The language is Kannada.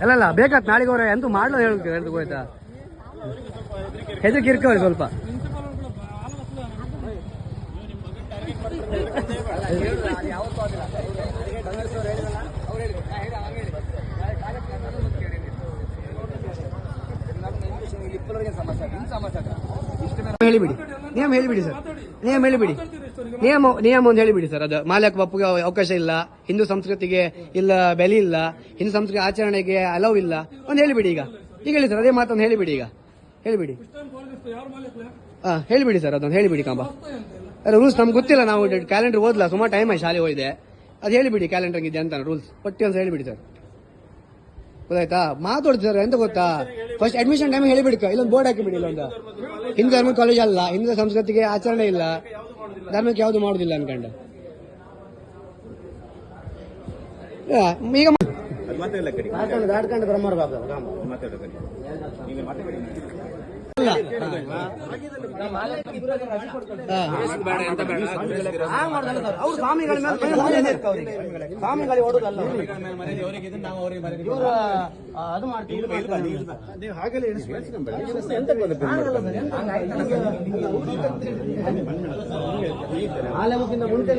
ಅಲ್ಲ ಬೇಕಾತ್ ನಾಳೆಗೆ ಅವ್ರ ಎಂತೂ ಮಾಡ್ಲೋ ಹೇಳ್ತೀರ ಎಂತ ಹೋಯ್ತಾ ಹೆದರಿಕೆ ಇರ್ಕವ್ರಿ ಸ್ವಲ್ಪ ಹೇಳಿಬಿಡಿ ನಿಯಮ ಹೇಳಿಬಿಡಿ ಸರ್ ನಿಯಮ ಹೇಳಿಬಿಡಿ ನಿಯಮ ಒಂದು ಹೇಳಿಬಿಡಿ ಸರ್ ಅದು ಮಾಲೆ ಬಪ್ಪುಗೆ ಅವಕಾಶ ಇಲ್ಲ ಹಿಂದೂ ಸಂಸ್ಕೃತಿಗೆ ಇಲ್ಲ ಬೆಲೆ ಇಲ್ಲ ಹಿಂದೂ ಸಂಸ್ಕೃತಿ ಆಚರಣೆಗೆ ಅಲವ್ ಇಲ್ಲ ಒಂದು ಹೇಳಿಬಿಡಿ ಈಗ ಹೇಳಿ ಸರ್ ಅದೇ ಮಾತೊಂದು ಹೇಳಿಬಿಡಿ ಈಗ ಹೇಳಿಬಿಡಿ ಹೇಳಿಬಿಡಿ ಸರ್ ಅದೊಂದು ಹೇಳಿಬಿಡಿ ಕಾಂಬ ರೂಲ್ಸ್ ನಮ್ಗೆ ಗೊತ್ತಿಲ್ಲ ನಾವು ಕ್ಯಾಲೆಂಡರ್ ಓದ್ಲಾ ಸುಮಾರು ಟೈಮ್ ಆಯ್ತು ಶಾಲೆ ಹೋಗಿದೆ ಅದು ಹೇಳಿಬಿಡಿ ಕ್ಯಾಲೆಂಡರ್ ಇದೆ ಅಂತ ರೂಲ್ಸ್ ಪಟ್ಟಿ ಅಂತ ಹೇಳಿಬಿಡಿ ಸರ್ ಗೊತ್ತಾಯ್ತಾ ಮಾತಾಡ್ತು ಸರ್ ಎಂತ ಗೊತ್ತಾ ಫಸ್ಟ್ ಅಡ್ಮಿಷನ್ ಟೈಮ್ ಹೇಳಿಬಿಡಿ ಇಲ್ಲೊಂದು ಬೋರ್ಡ್ ಹಾಕಿಬಿಡಿ ಇಲ್ಲೊಂದು ಹಿಂದೂ ಧರ್ಮಕ್ಕೆ ಕಾಲೇಜ್ ಅಲ್ಲ ಹಿಂದೂ ಸಂಸ್ಕೃತಿಗೆ ಆಚರಣೆ ಇಲ್ಲ ಧರ್ಮಕ್ಕೆ ಯಾವುದು ಮಾಡುದಿಲ್ಲ ಅನ್ಕಂಡು ಈಗ ದಾಟ್ಕೊಂಡು ಬ್ರಹ್ಮರ ಅವ್ರು ಸ್ವಾಮಿಗಳ ಸ್ವಾಮಿಗಳಿಗೆ ಓಡೋದಲ್ಲ ಅದು ಮಾಡ್ತೀವಿ ಮುಂಚೆ